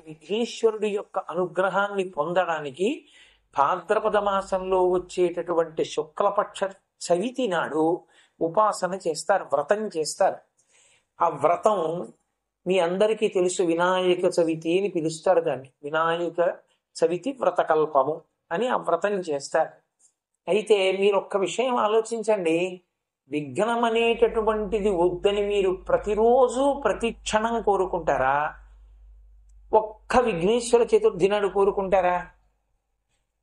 విఘ్నేశ్వరుడి యొక్క అనుగ్రహాన్ని పొందడానికి భాద్రపద మాసంలో వచ్చేటటువంటి శుక్లపక్ష చవితి నాడు ఉపాసన చేస్తారు, వ్రతం చేస్తారు. ఆ వ్రతం మీ అందరికీ తెలుసు, వినాయక చవితి అని పిలుస్తారు దాన్ని. వినాయక చవితి వ్రతకల్పము అని ఆ వ్రతం చేస్తారు. అయితే మీరు ఒక్క విషయం ఆలోచించండి, విఘ్నం అనేటటువంటిది వద్దని మీరు ప్రతిరోజు ప్రతి క్షణం కోరుకుంటారా? ఒక్క విఘ్నేశ్వర చతుర్థి నాడు కోరుకుంటారా?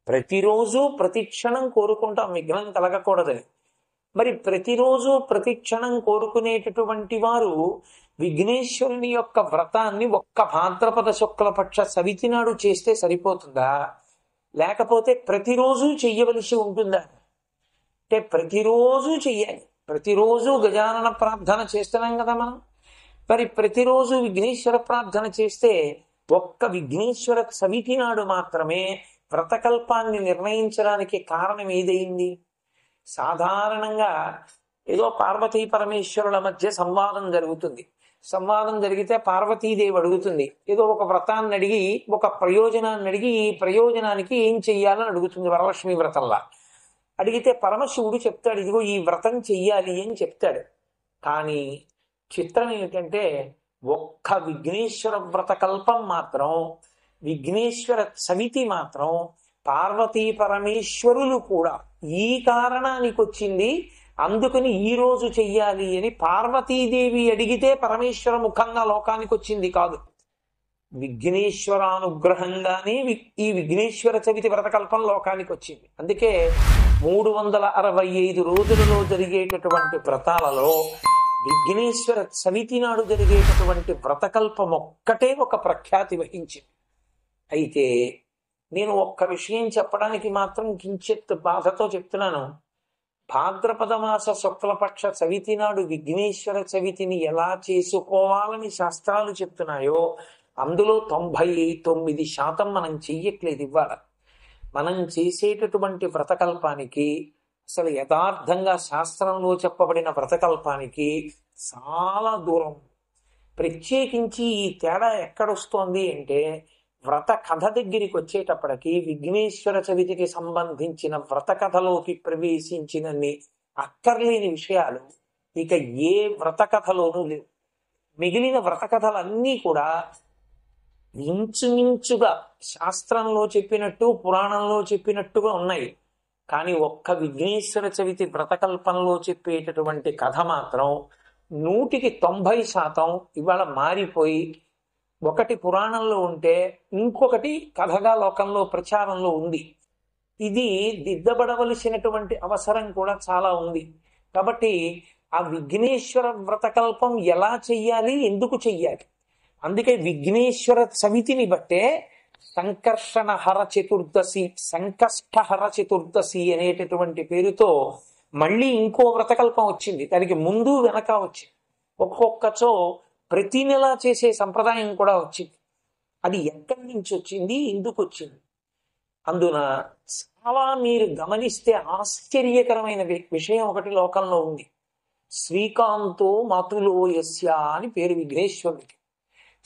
ప్రతిరోజు ప్రతి క్షణం కోరుకుంటాం విఘ్నం కలగకూడదని. మరి ప్రతిరోజు ప్రతి క్షణం కోరుకునేటటువంటి వారు విఘ్నేశ్వరుని యొక్క వ్రతాన్ని ఒక్క భాద్రపద శుక్లపక్ష చవితి నాడు చేస్తే సరిపోతుందా? లేకపోతే ప్రతిరోజు చెయ్యవలసి ఉంటుందా? అంటే ప్రతిరోజు చెయ్యాలి. ప్రతిరోజు గజానన ప్రార్థన చేస్తున్నాం కదా మనం. మరి ప్రతిరోజు విఘ్నేశ్వర ప్రార్థన చేస్తే ఒక్క విఘ్నేశ్వర చవితి నాడు మాత్రమే వ్రతకల్పాన్ని నిర్ణయించడానికి కారణం ఏదైంది? సాధారణంగా ఏదో పార్వతీ పరమేశ్వరుల మధ్య సంవాదం జరుగుతుంది. సంవాదం జరిగితే పార్వతీదేవి అడుగుతుంది, ఏదో ఒక వ్రతాన్ని అడిగి, ఒక ప్రయోజనాన్ని అడిగి, ఈ ప్రయోజనానికి ఏం చెయ్యాలని అడుగుతుంది. వరలక్ష్మి వ్రతంలా అడిగితే పరమశివుడు చెప్తాడు, ఇదిగో ఈ వ్రతం చెయ్యాలి అని చెప్తాడు. కానీ చిత్రం ఏమిటంటే ఒక్క విఘ్నేశ్వర వ్రతకల్పం మాత్రం, విఘ్నేశ్వర చవితి మాత్రం పార్వతీ పరమేశ్వరులు కూడా ఈ కారణానికి వచ్చింది, అందుకని ఈ రోజు చెయ్యాలి అని పార్వతీదేవి అడిగితే పరమేశ్వర ముఖంగా లోకానికి వచ్చింది కాదు. విఘ్నేశ్వరానుగ్రహంగానే ఈ విఘ్నేశ్వర చవితి వ్రతకల్పం లోకానికి వచ్చింది. అందుకే 365 రోజులలో జరిగేటటువంటి వ్రతాలలో విఘ్నేశ్వర చవితి నాడు జరిగేటటువంటి వ్రతకల్పం ఒక్కటే ఒక ప్రఖ్యాతి వహించింది. అయితే నేను ఒక్క విషయం చెప్పడానికి మాత్రం కించిత్ బాధతో చెప్తున్నాను. భాద్రపద మాస శుక్లపక్ష చవితి నాడు విఘ్నేశ్వర చవితిని ఎలా చేసుకోవాలని శాస్త్రాలు చెప్తున్నాయో అందులో 99% మనం చెయ్యట్లేదు. ఇవ్వాలి మనం చేసేటటువంటి వ్రతకల్పానికి, అసలు యథార్థంగా శాస్త్రంలో చెప్పబడిన వ్రతకల్పానికి చాలా దూరం. ప్రత్యేకించి ఈ తేడా ఎక్కడొస్తోంది అంటే, వ్రత కథ దగ్గరికి వచ్చేటప్పటికి విఘ్నేశ్వర చవితికి సంబంధించిన వ్రత కథలోకి ప్రవేశించినన్ని అక్కర్లేని విషయాలు ఇక ఏ వ్రత కథలోనూ లేవు. మిగిలిన వ్రత కథలన్నీ కూడా ఇంచుమించుగా శాస్త్రంలో చెప్పినట్టు, పురాణంలో చెప్పినట్టుగా ఉన్నాయి. కానీ ఒక్క విఘ్నేశ్వర చవితి వ్రతకల్పంలో చెప్పేటటువంటి కథ మాత్రం 100% ఇవాళ మారిపోయి, ఒకటి పురాణంలో ఉంటే ఇంకొకటి కథగా లోకంలో ప్రచారంలో ఉంది. ఇది దిద్దబడవలసినటువంటి అవసరం కూడా చాలా ఉంది. కాబట్టి ఆ విఘ్నేశ్వర వ్రతకల్పం ఎలా చెయ్యాలి, ఎందుకు చెయ్యాలి? అందుకే విఘ్నేశ్వర చవితిని బట్టే సంకర్షణహర చతుర్దశి, సంకష్టహర చతుర్దశి అనేటటువంటి పేరుతో మళ్ళీ ఇంకో వ్రతకల్పం వచ్చింది. దానికి ముందు వెనక వచ్చింది. ఒక్కొక్కచో ప్రతి నెల చేసే సంప్రదాయం కూడా వచ్చింది. అది ఎక్కడి నుంచి వచ్చింది, ఎందుకు వచ్చింది? అందున చాలా మీరు గమనిస్తే ఆశ్చర్యకరమైన విషయం ఒకటి లోకంలో ఉంది. శ్రీకాంతో మాతులో యస్య అని పేరు విఘ్నేశ్వరుడికి.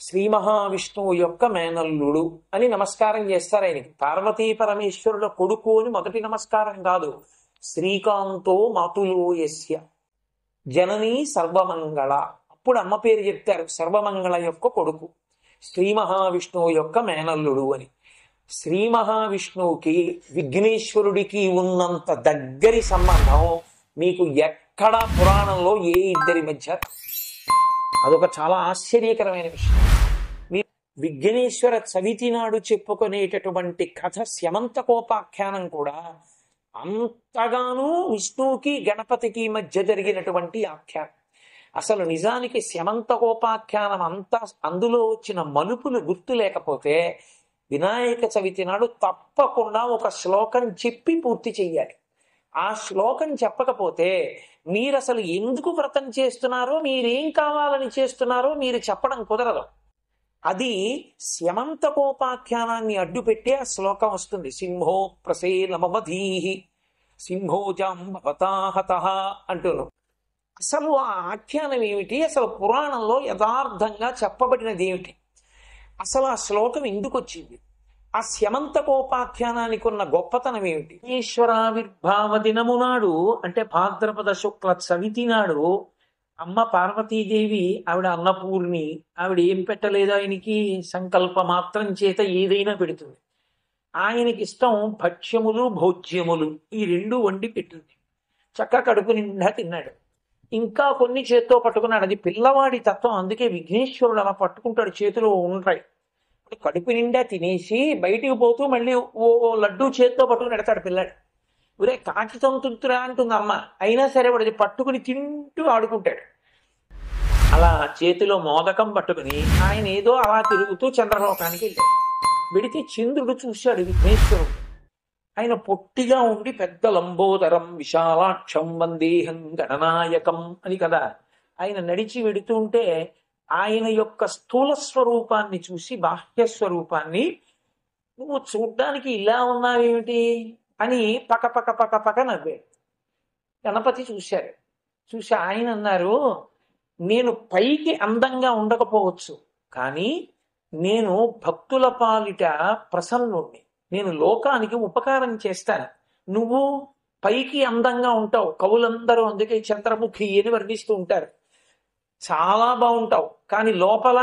శ్రీ మహావిష్ణువు యొక్క మేనల్లుడు అని నమస్కారం చేస్తారు ఆయనకి. పార్వతీ పరమేశ్వరుల కొడుకు అని మొదటి నమస్కారం కాదు. శ్రీకాంతో మాతులో యస్య జననీ సర్వమంగళ, అప్పుడు అమ్మ పేరు చెప్తారు. సర్వమంగళ యొక్క కొడుకు, శ్రీ మహావిష్ణువు యొక్క మేనల్లుడు అని. శ్రీ మహావిష్ణువుకి విఘ్నేశ్వరుడికి ఉన్నంత దగ్గరి సంబంధం మీకు ఎక్కడా పురాణంలో ఏ ఇద్దరి మధ్య. అదొక చాలా ఆశ్చర్యకరమైన విషయం. మీరు విఘ్నేశ్వర చవితి నాడు చెప్పుకునేటటువంటి కథ స్యమంతకోపాఖ్యానం కూడా అంతగానూ విష్ణువుకి గణపతికి మధ్య జరిగినటువంటి ఆఖ్యానం. అసలు నిజానికి స్యమంతకోపాఖ్యానం అంతా అందులో వచ్చిన మలుపులు గుర్తు లేకపోతే వినాయక చవితి నాడు తప్పకుండా ఒక శ్లోకం చెప్పి పూర్తి చెయ్యాలి. ఆ శ్లోకం చెప్పకపోతే మీరు అసలు ఎందుకు వ్రతం చేస్తున్నారో, మీరేం కావాలని చేస్తున్నారో మీరు చెప్పడం కుదరదు. అది స్యమంతకోపాఖ్యానాన్ని అడ్డుపెట్టి ఆ శ్లోకం వస్తుంది. సింహో ప్రసేనమధీహి సింహోజాంబవతాహతః అంటున్నాం. అసలు ఆ ఆఖ్యానం ఏమిటి, అసలు పురాణంలో యథార్థంగా చెప్పబడినది ఏమిటి? అసలు ఆ శ్లోకం ఎందుకు వచ్చింది? ఆ స్యమంతకోపాఖ్యానానికి ఉన్న గొప్పతనం ఏమిటి? ఈశ్వరావిర్భావ దినము నాడు, అంటే భాద్రపద శుక్ల చవితి నాడు అమ్మ పార్వతీదేవి, ఆవిడ అన్నపూర్ణి, ఆవిడ ఏం పెట్టలేదు ఆయనకి, సంకల్ప మాత్రం చేత ఏదైనా పెడుతుంది. ఆయనకి ఇష్టం భక్ష్యములు భోజ్యములు, ఈ రెండు వండి పెట్టింది. చక్కగా కడుపు నిండా తిన్నాడు. ఇంకా కొన్ని చేత్తో పట్టుకున్నాడు. అది పిల్లవాడి తత్వం, అందుకే విఘ్నేశ్వరుడు అలా పట్టుకుంటాడు, చేతిలో ఉంటాయి. కడుపు నిండా తినేసి బయటికి పోతూ మళ్ళీ ఓ లడ్డూ చేత్తో పట్టుకుని ఎడతాడు పిల్లాడు. ఒరే కాకి తంతురా అంటుంది అమ్మ, అయినా సరే వాడు పట్టుకుని తింటూ ఆడుకుంటాడు. అలా చేతిలో మోదకం పట్టుకుని ఆయన ఏదో అలా తిరుగుతూ చంద్రలోకానికి వెళ్ళాడు. వెడితే చంద్రుడు చూశాడు విఘ్నేశ్వరుడు. ఆయన పొట్టిగా ఉండి పెద్ద లంబోదరం విశాలాక్షం వందేహం గణనాయకం అని కదా. ఆయన నడిచి వెడుతుంటే ఆయన యొక్క స్థూల స్వరూపాన్ని చూసి బాహ్య స్వరూపాన్ని, నువ్వు చూడ్డానికి ఇలా ఉన్నావేమిటి అని పక పక పక పక నవ్వాడు. గణపతి చూశారు. చూసి ఆయన అన్నారు, నేను పైకి అందంగా ఉండకపోవచ్చు, కానీ నేను భక్తుల పాలిట ప్రసన్నుణ్ణి, నేను లోకానికి ఉపకారం చేస్తాను. నువ్వు పైకి అందంగా ఉంటావు, కవులందరూ అందుకే చంద్రముఖి అని వర్ణిస్తూ ఉంటారు. చాలా బాగుంటావు, కానీ లోపల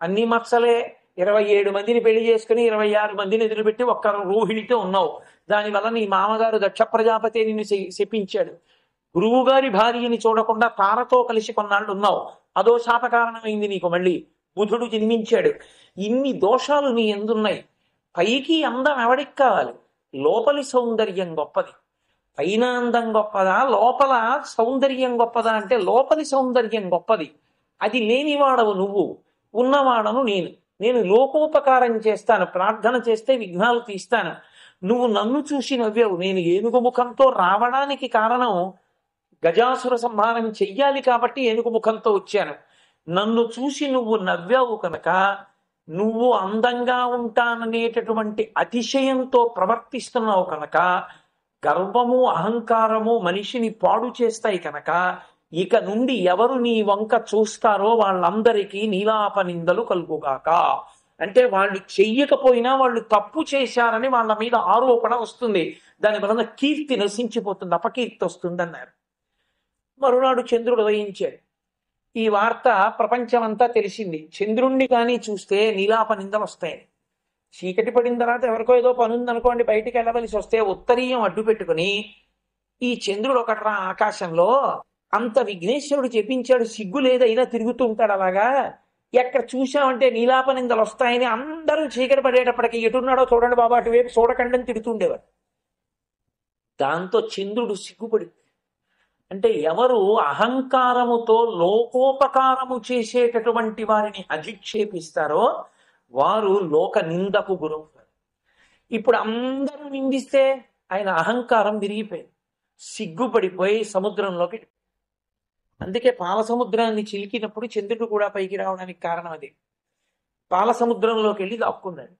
అన్ని మచ్చలే. 27 మందిని పెళ్లి చేసుకుని 26 మందిని ఎదురుపెట్టి ఒక్క రోహిణితో ఉన్నావు. దానివల్ల నీ మామగారు దక్ష ప్రజాపతి నిన్ను శపించాడు. గురువు గారి భార్యని చూడకుండా తారతో కలిసి కొన్నాళ్ళు ఉన్నావు, అదో శాపకారణమైంది నీకు. మళ్ళీ బుధుడు జన్మించాడు. ఇన్ని దోషాలు నీ ఎందున్నాయి. పైకి అందం ఎవడికి కావాలి? లోపలి సౌందర్యం గొప్పది. పైన అందం గొప్పదా, లోపల సౌందర్యం గొప్పదా అంటే లోపలి సౌందర్యం గొప్పది. అది లేనివాడవు నువ్వు, ఉన్నవాడను నేను. నేను లోకోపకారం చేస్తాను, ప్రార్థన చేస్తే విఘ్నాలు తీస్తాను. నువ్వు నన్ను చూసి నవ్వావు. నేను ఏనుగు ముఖంతో రావడానికి కారణం గజాసుర సంహారం చెయ్యాలి కాబట్టి ఏనుగు ముఖంతో వచ్చాను. నన్ను చూసి నువ్వు నవ్వావు కనుక, నువ్వు అందంగా ఉంటాననేటటువంటి అతిశయంతో ప్రవర్తిస్తున్నావు కనుక, గర్వము అహంకారము మనిషిని పాడు చేస్తాయి కనుక, ఇక నుండి ఎవరు నీ వంక చూస్తారో వాళ్ళందరికీ నీలాప నిందలు కలుగుగాక. అంటే వాళ్ళు చెయ్యకపోయినా వాళ్ళు తప్పు చేశారని వాళ్ళ మీద ఆరోపణ వస్తుంది. దాని వలన కీర్తి నశించిపోతుంది, అపకీర్తి వస్తుంది అన్నారు. మరునాడు చంద్రుడు ఉదయించాడు. ఈ వార్త ప్రపంచమంతా తెలిసింది. చంద్రుణ్ణి కానీ చూస్తే నీలాప నిందలు వస్తాయి. చీకటి పడిన తర్వాత ఎవరికో ఏదో పని ఉందనుకోండి, బయటికి వెళ్ళవలసి వస్తే ఉత్తరీయం అడ్డు పెట్టుకుని, ఈ చంద్రుడు ఒకట్రా ఆకాశంలో, అంత విఘ్నేశ్వరుడు చెప్పించాడు, సిగ్గు లేదైనా తిరుగుతూ ఉంటాడు అలాగా, ఎక్కడ చూశామంటే నీలాప నిందలు వస్తాయని అందరూ చీకటి పడేటప్పటికి ఎటున్నాడో చూడండి బాబా, అటువైపు చూడకండి అని తిడుతుండేవారు. దాంతో చంద్రుడు సిగ్గుపడి, అంటే ఎవరు అహంకారముతో లోకోపకారము చేసేటటువంటి వారిని అధిక్షేపిస్తారో వారు లోక నిందకు గురవుతారు. ఇప్పుడు అందరూ నిందిస్తే ఆయన అహంకారం విరిగిపోయింది, సిగ్గుపడిపోయి సముద్రంలోకి. అందుకే పాల సముద్రాన్ని చిలికినప్పుడు చంద్రుడు కూడా పైకి రావడానికి కారణం అది. పాల సముద్రంలోకి వెళ్ళి దాక్కున్నాడు,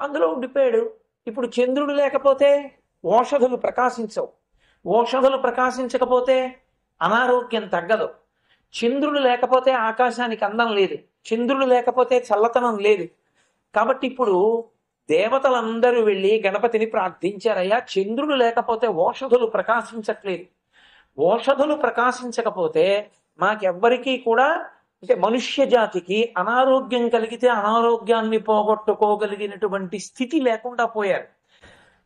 అందులో ఉండిపోయాడు. ఇప్పుడు చంద్రుడు లేకపోతే ఓషధులు ప్రకాశించవు, ఓషధులు ప్రకాశించకపోతే అనారోగ్యం తగ్గదు. చంద్రుడు లేకపోతే ఆకాశానికి అందం లేదు, చంద్రుడు లేకపోతే చల్లతనం లేదు. కాబట్టి ఇప్పుడు దేవతలందరూ వెళ్ళి గణపతిని ప్రార్థించారయ్యా, చంద్రుడు లేకపోతే ఓషధులు ప్రకాశించట్లేదు, ఓషధులు ప్రకాశించకపోతే మాకెవ్వరికీ కూడా, అంటే మనుష్య జాతికి అనారోగ్యం కలిగితే అనారోగ్యాన్ని పోగొట్టుకోగలిగినటువంటి స్థితి లేకుండా పోయారు.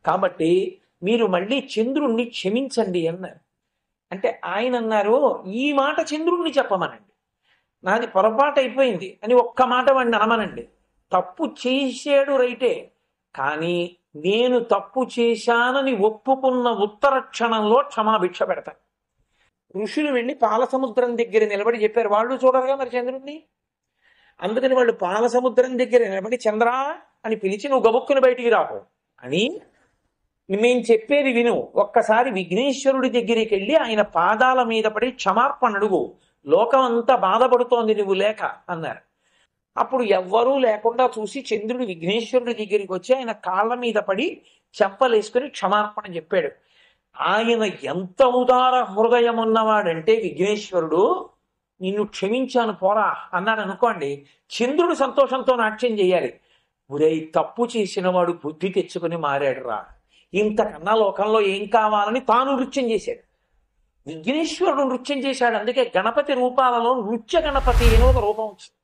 కాబట్టి మీరు మళ్ళీ చంద్రుణ్ణి క్షమించండి అన్నారు. అంటే ఆయన అన్నారు, ఈ మాట చంద్రుణ్ణి చెప్పమనండి, నాది పొరపాటు అయిపోయింది అని ఒక్క మాట వాడిని అనమనండి. తప్పు చేశాడు రైటే, కానీ నేను తప్పు చేశానని ఒప్పుకున్న ఉత్తర క్షణంలో క్షమాభిక్ష పెడతాను. ఋషులు వెళ్ళి పాల సముద్రం దగ్గర నిలబడి చెప్పారు, వాళ్ళు చూడరుగా మరి చంద్రుణ్ణి. అందుకని వాళ్ళు పాల సముద్రం దగ్గర నిలబడి చంద్రా అని పిలిచి, నువ్వు గబుక్కుని బయటికి రాకు అని, నేను చెప్పేది విను, ఒక్కసారి విఘ్నేశ్వరుడి దగ్గరికి వెళ్ళి ఆయన పాదాల మీద పడి క్షమార్పణ అడుగు, లోకం అంతా బాధపడుతోంది నువ్వు లేక అన్నారు. అప్పుడు ఎవ్వరూ లేకుండా చూసి చంద్రుడు విఘ్నేశ్వరుడి దగ్గరికి వచ్చి ఆయన కాళ్ళ మీద పడి చెంపలేసుకుని క్షమార్పణ చెప్పాడు. ఆయన ఎంత ఉదార హృదయం ఉన్నవాడంటే విఘ్నేశ్వరుడు, నిన్ను క్షమించాను పోరా అన్నాడు అనుకోండి, చంద్రుడు సంతోషంతో నాట్యం చేయాలి. ఒరే తప్పు చేసిన వాడు బుద్ధి తెచ్చుకుని మారాడు రా, ఇంతకన్నా లోకంలో ఏం కావాలని తాను నృత్యం చేశాడు. విఘ్నేశ్వరుడు నృత్యం చేశాడు. అందుకే గణపతి రూపాలలో నృత్య గణపతి అని ఒక రూపం వచ్చింది.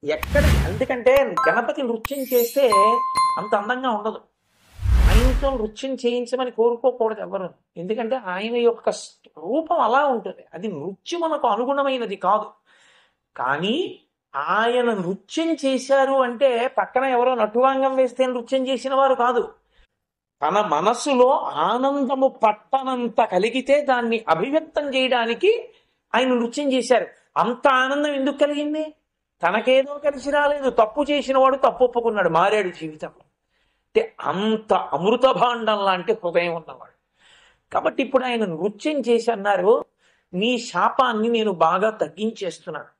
ఎక్కడ ఎందుకంటే గణపతి నృత్యం చేస్తే అంత అందంగా ఉండదు. ఆయనతో నృత్యం చేయించమని కోరుకోకూడదు ఎవరు. ఎందుకంటే ఆయన యొక్క రూపం అలా ఉంటుంది. అది నృత్యం మనకు అనుగుణమైనది కాదు. కానీ ఆయన నృత్యం చేశారు అంటే పక్కన ఎవరో నటువాంగం వేస్తే నృత్యం చేసిన వారు కాదు. తన మనసులో ఆనందము పట్టనంత కలిగితే దాన్ని అభివ్యక్తం చేయడానికి ఆయన నృత్యం చేశారు. అంత ఆనందం ఎందుకు కలిగింది? తనకేదో కలిసి రాలేదు. తప్పు చేసిన వాడు తప్పు ఒప్పుకున్నాడు, మారాడు జీవితంలో. అంటే అంత అమృత భాండం లాంటి హృదయం ఉన్నవాడు. కాబట్టి ఇప్పుడు ఆయన నృత్యం చేసి అన్నారు, నీ శాపాన్ని నేను బాగా తగ్గించేస్తున్నాను.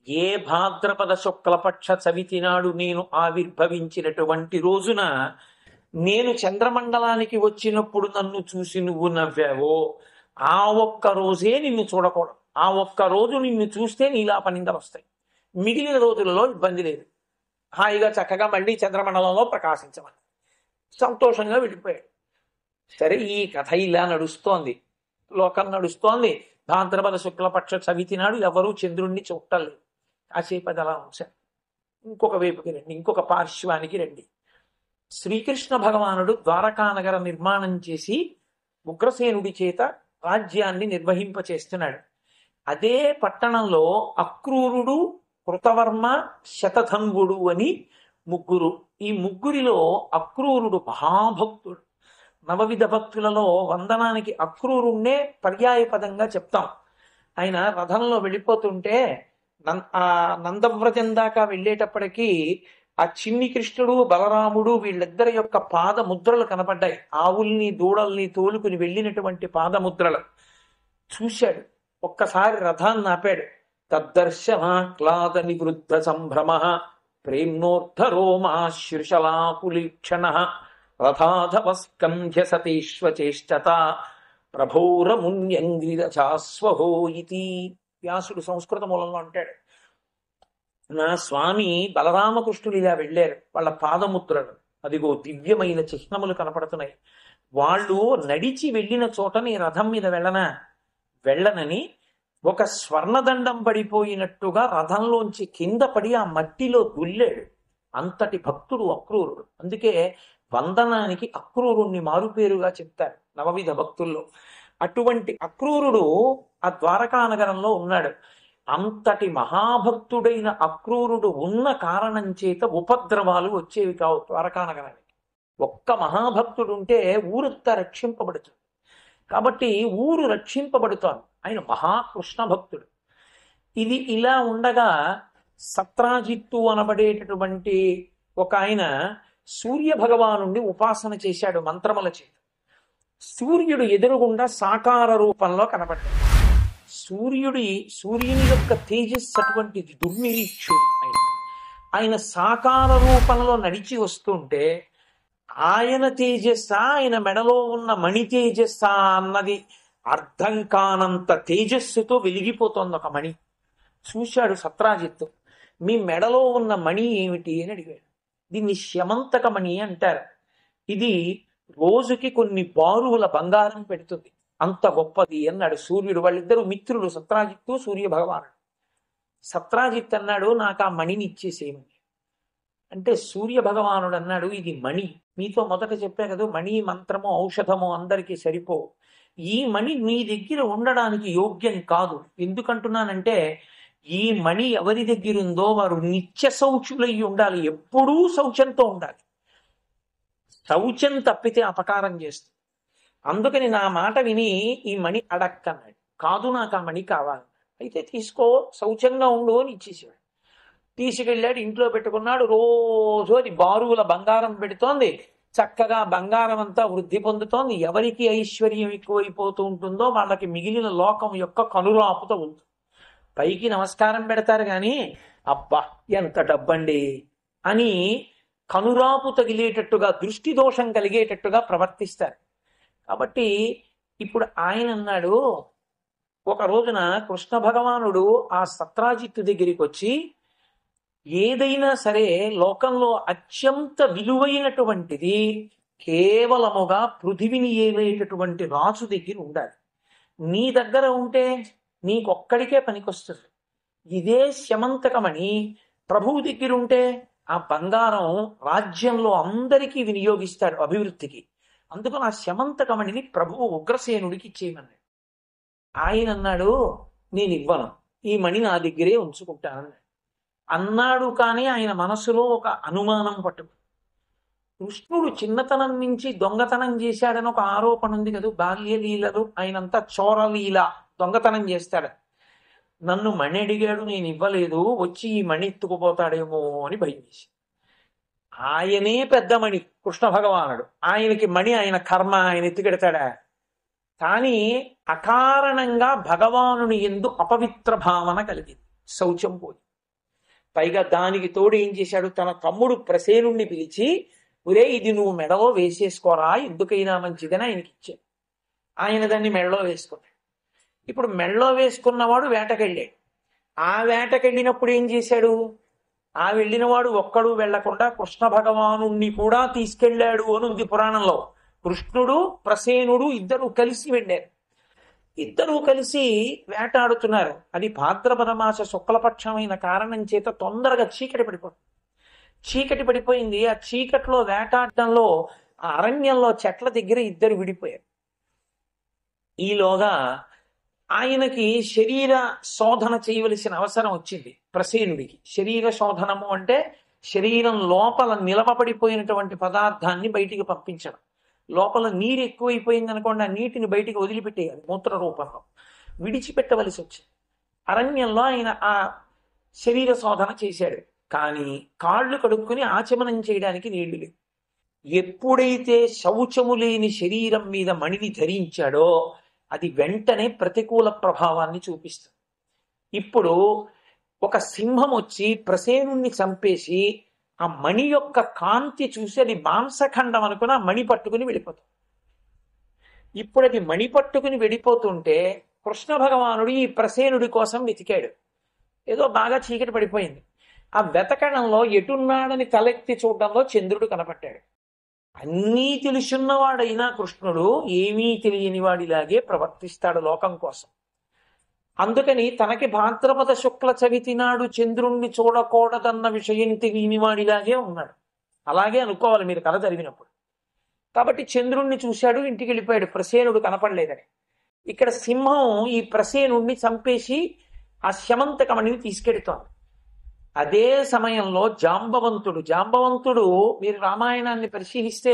ఏ భాద్రపద శుక్లపక్ష చవితి నాడు నేను ఆవిర్భవించినటువంటి రోజున నేను చంద్రమండలానికి వచ్చినప్పుడు నన్ను చూసి నువ్వు నవ్వావో ఆ ఒక్క రోజే నిన్ను చూడకూడదు. ఆ ఒక్క రోజు నిన్ను చూస్తే నీలాప నిందలు వస్తాయి. మిగిలిన రోజులలో ఇబ్బంది లేదు, హాయిగా చక్కగా మళ్ళీ చంద్రమండలంలో ప్రకాశించమని సంతోషంగా వెళ్ళిపోయాడు. సరే, ఈ కథ ఇలా నడుస్తోంది, లోకం నడుస్తోంది. భాద్రపద శుక్లపక్ష చవితి నాడు ఎవరూ చంద్రుణ్ణి చూడలేదు. కాసేపు అది అలా ఉంచారు. ఇంకొక వైపుకి రండి, ఇంకొక పార్శ్వానికి రండి. శ్రీకృష్ణ భగవానుడు ద్వారకానగర నిర్మాణం చేసి ఉగ్రసేనుడి చేత రాజ్యాన్ని నిర్వహింపచేస్తున్నాడు. అదే పట్టణంలో అక్రూరుడు, కృతవర్మ, శతధన్వుడు అని ముగ్గురు. ఈ ముగ్గురిలో అక్రూరుడు మహాభక్తుడు. నవవిధ భక్తులలో వందనానికి అక్రూరుణ్ణే పర్యాయ పదంగా చెప్తాం. ఆయన రథంలో వెళ్ళిపోతుంటే ఆ నందవ్రజం దాకా వెళ్ళేటప్పటికీ ఆ చిన్ని కృష్ణుడు, బలరాముడు వీళ్ళిద్దరి యొక్క పాదముద్రలు కనపడ్డాయి. ఆవుల్ని దూడల్ని తోలుకుని వెళ్ళినటువంటి పాదముద్రలు చూశాడు. ఒక్కసారి రథాన్ని ఆపాడు. తద్దర్శనాక్లాద నివృద్ధ సంభ్రమ ప్రేమ్నోర్ధరోమాశృశలాకులీక్షణ రథాధవస్కంధ్య సతీష్వచేష్టత ప్రభోరమున్యంగ్రిరచాస్వహో ఇతి. వ్యాసుడు సంస్కృత మూలంలో అంటాడు, నా స్వామి బలరామకృష్ణులు ఇలా వెళ్ళారు, వాళ్ళ పాదముద్రలు అదిగో దివ్యమైన చిహ్నములు కనపడుతున్నాయి. వాళ్ళు నడిచి వెళ్ళిన చోట నీ రథం మీద వెళ్ళనని ఒక స్వర్ణదండం పడిపోయినట్టుగా రథంలోంచి కింద పడి ఆ మట్టిలో దుల్లాడు. అంతటి భక్తుడు అక్రూరుడు. అందుకే వందనానికి అక్రూరుణ్ణి మారుపేరుగా చెప్తారు నవవిధ భక్తుల్లో. అటువంటి అక్రూరుడు ఆ ద్వారకానగరంలో ఉన్నాడు. అంతటి మహాభక్తుడైన అక్రూరుడు ఉన్న కారణం చేత ఉపద్రవాలు వచ్చేవి కావు ద్వారకానగరానికి. ఒక్క మహాభక్తుడు ఉంటే ఊరంతా రక్షింపబడుతుంది. కాబట్టి ఊరు రక్షింపబడుతోంది. ఆయన మహాకృష్ణ భక్తుడు. ఇది ఇలా ఉండగా సత్రాజిత్తు అనబడేటటువంటి ఒక ఆయన సూర్య భగవానుండి ఉపాసన చేశాడు మంత్రముల చేత. సూర్యుడు ఎదురుగుండా సాకార రూపంలో కనపడ్డాడు. సూర్యుని యొక్క తేజస్సు అటువంటిది, దుర్నిరీక్షుడు. ఆయన సాకార రూపంలో నడిచి వస్తుంటే ఆయన తేజస్సా, ఆయన మెడలో ఉన్న మణి తేజస్సా అన్నది అర్థం కానంత తేజస్సుతో వెలిగిపోతోంది ఒక మణి. చూశాడు సత్రాజిత్తు. మీ మెడలో ఉన్న మణి ఏమిటి అని అడిగాడు. దీన్ని శమంతక మణి అంటారు. ఇది రోజుకి కొన్ని బారువుల బంగారం పెడుతుంది, అంత గొప్పది అన్నాడు సూర్యుడు. వాళ్ళిద్దరూ మిత్రులు, సత్రాజిత్తు సూర్య భగవానుడు. సత్రాజిత్ అన్నాడు, నాకు ఆ మణిని ఇచ్చేసేయమని. అంటే సూర్య భగవానుడు అన్నాడు, ఇది మణి, మీతో మొదట చెప్పా కదా, మణి మంత్రము ఔషధము అందరికీ సరిపోవు. ఈ మణి మీ దగ్గర ఉండడానికి యోగ్యం కాదు. ఎందుకంటున్నానంటే ఈ మణి ఎవరి దగ్గర ఉందో వారు నిత్య శౌచులయ్యి ఉండాలి, ఎప్పుడూ శౌచంతో ఉండాలి. శౌచం తప్పితే అపకారం చేస్తుంది. అందుకని నా మాట విని ఈ మణి అడక్కన్నాడు. కాదు, నాకు ఆ మణి కావాలి. అయితే తీసుకో, శౌచంగా ఉండు అని ఇచ్చేసాడు. తీసుకెళ్ళాడు, ఇంట్లో పెట్టుకున్నాడు. రోజు అది బారువుల బంగారం పెడుతోంది. చక్కగా బంగారం అంతా వృద్ధి పొందుతోంది. ఎవరికి ఐశ్వర్యం ఎక్కువైపోతూ ఉంటుందో వాళ్ళకి మిగిలిన లోకం యొక్క కనురాపుతో ఉంటుంది. పైకి నమస్కారం పెడతారు కానీ అబ్బా ఎంత డబ్బండి అని కనురాపు తగిలేటట్టుగా, దృష్టి దోషం కలిగేటట్టుగా ప్రవర్తిస్తారు. కాబట్టి ఇప్పుడు ఆయన అన్నాడు, ఒక రోజున కృష్ణ భగవానుడు ఆ సత్రాజిత్తు దగ్గరికి వచ్చి, ఏదైనా సరే లోకంలో అత్యంత విలువైనటువంటిది కేవలముగా పృథివిని ఏలేటటువంటి రాజు దగ్గర ఉండాలి. నీ దగ్గర ఉంటే నీకొక్కడికే పనికొస్తుంది. ఇదే శమంతకమణి ప్రభువు దగ్గర ఉంటే ఆ బంగారం రాజ్యంలో అందరికీ వినియోగిస్తాడు అభివృద్ధికి. అందుకని ఆ శమంతకమణిని ప్రభువు ఉగ్రసేనుడికి ఇచ్చేయమన్నాడు. ఆయన అన్నాడు, నేను ఇవ్వను, ఈ మణి నా దగ్గరే ఉంచుకుంటానన్నాడు. అన్నాడు కానీ ఆయన మనసులో ఒక అనుమానం పట్టుకు, కృష్ణుడు చిన్నతనం నుంచి దొంగతనం చేశాడని ఒక ఆరోపణ ఉంది కదా, బాల్యలీలలు, ఆయనంతా చోరలీల, దొంగతనం చేస్తాడు. నన్ను మణి అడిగాడు, నేను ఇవ్వలేదు, వచ్చి ఈ మణి ఎత్తుకుపోతాడేమో అని భయం వేసి. ఆయనే పెద్ద మణి కృష్ణ భగవానుడు, ఆయనకి మణి ఆయన కర్మ, ఆయన ఎత్తుకెడతాడా? కానీ అకారణంగా భగవానుని యందు అపవిత్ర భావన కలిగింది, శౌచం పోయి. పైగా దానికి తోడు ఏం చేశాడు, తన తమ్ముడు ప్రసేనుణ్ణి పిలిచి, ఒరే ఇది నువ్వు మెడలో వేసేసుకోరా, ఎందుకైనా మంచిదని ఆయనకి ఇచ్చాడు. ఆయన దాన్ని మెడలో వేసుకున్నాడు. ఇప్పుడు మెడలో వేసుకున్నవాడు వేటకెళ్ళాడు. ఆ వేటకెళ్ళినప్పుడు ఏం చేశాడు, ఆ వెళ్ళినవాడు ఒక్కడు వెళ్లకుండా కృష్ణ భగవాను కూడా తీసుకెళ్లాడు అని ఉంది పురాణంలో. కృష్ణుడు ప్రసేనుడు ఇద్దరు కలిసి వెళ్ళారు. ఇద్దరూ కలిసి వేటాడుతున్నారు. అది భాద్రపద మాస శుక్లపక్షమైన కారణం చేత తొందరగా చీకటి పడిపోయింది. ఆ చీకట్లో వేటాడటంలో ఆ అరణ్యంలో చెట్ల దగ్గర ఇద్దరు విడిపోయారు. ఈలోగా ఆయనకి శరీర శోధన చేయవలసిన అవసరం వచ్చింది. ప్రసేనుడికి శరీర శోధనము అంటే శరీరం లోపల నిలవబడిపోయినటువంటి పదార్థాన్ని బయటికి పంపించడం. లోపల నీరు ఎక్కువైపోయింది అనుకోండి, ఆ నీటిని బయటికి వదిలిపెట్టేయాలి, మూత్ర రూపంలో విడిచిపెట్టవలసి వచ్చింది. అరణ్యంలో ఆయన ఆ శరీర శోధన చేశాడు. కానీ కాళ్ళు కడుక్కుని ఆచమనం చేయడానికి నీళ్లు లేవు. ఎప్పుడైతే శౌచము లేని శరీరం మీద మణిని ధరించాడో అది వెంటనే ప్రతికూల ప్రభావాన్ని చూపిస్తుంది. ఇప్పుడు ఒక సింహం వచ్చి ప్రసేనుణ్ణి చంపేసి ఆ మణి యొక్క కాంతి చూసి అది మాంసఖండం అనుకుని ఆ మణి పట్టుకుని వెళ్ళిపోతుంది. ఇప్పుడు అది మణి పట్టుకుని వెళ్ళిపోతుంటే కృష్ణ భగవానుడు ఈ ప్రసేనుడి కోసం వెతికాడు. ఏదో బాగా చీకటి పడిపోయింది. ఆ వెతకడంలో ఎటున్నాడని తలెత్తి చూడడంలో చంద్రుడు కనపడ్డాడు. అన్నీ తెలుసున్నవాడైనా కృష్ణుడు ఏమీ తెలియని వాడిలాగే ప్రవర్తిస్తాడు లోకం కోసం. అందుకని తనకి భాద్రపద శుక్ల చవితి నాడు చంద్రుణ్ణి చూడకూడదన్న విషయం తెలియని వాడిలాగే ఉన్నాడు. అలాగే అనుకోవాలి మీరు కథ జరిగినప్పుడు. కాబట్టి చంద్రుణ్ణి చూశాడు, ఇంటికి వెళ్ళిపోయాడు, ప్రసేనుడు కనపడలేదని. ఇక్కడ సింహం ఈ ప్రసేనుణ్ణి చంపేసి ఆ శమంతకమణిని తీసుకెడుతోంది. అదే సమయంలో జాంబవంతుడు మీరు రామాయణాన్ని పరిశీలిస్తే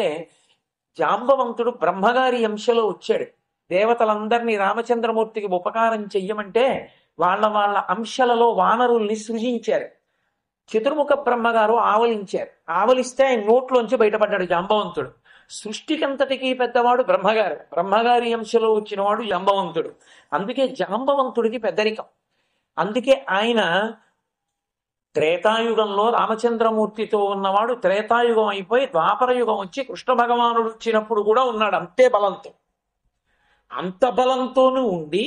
జాంబవంతుడు బ్రహ్మగారి అంశలో వచ్చాడు. దేవతలందరినీ రామచంద్రమూర్తికి ఉపకారం చెయ్యమంటే వాళ్ళ అంశలలో వానరుల్ని సృజించారు. చతుర్ముఖ బ్రహ్మగారు ఆవలించారు. ఆవలిస్తే ఆయన నోట్లోంచి బయటపడ్డాడు జాంబవంతుడు. సృష్టికంతటికి పెద్దవాడు బ్రహ్మగారి అంశలో వచ్చినవాడు జాంబవంతుడు. అందుకే జాంబవంతుడికి పెద్దరికం. అందుకే ఆయన త్రేతాయుగంలో రామచంద్రమూర్తితో ఉన్నవాడు త్రేతాయుగం అయిపోయి ద్వాపరయుగం వచ్చి కృష్ణ భగవానుడు వచ్చినప్పుడు కూడా ఉన్నాడు అంతే బలంతో. అంత బలంతోనూ ఉండి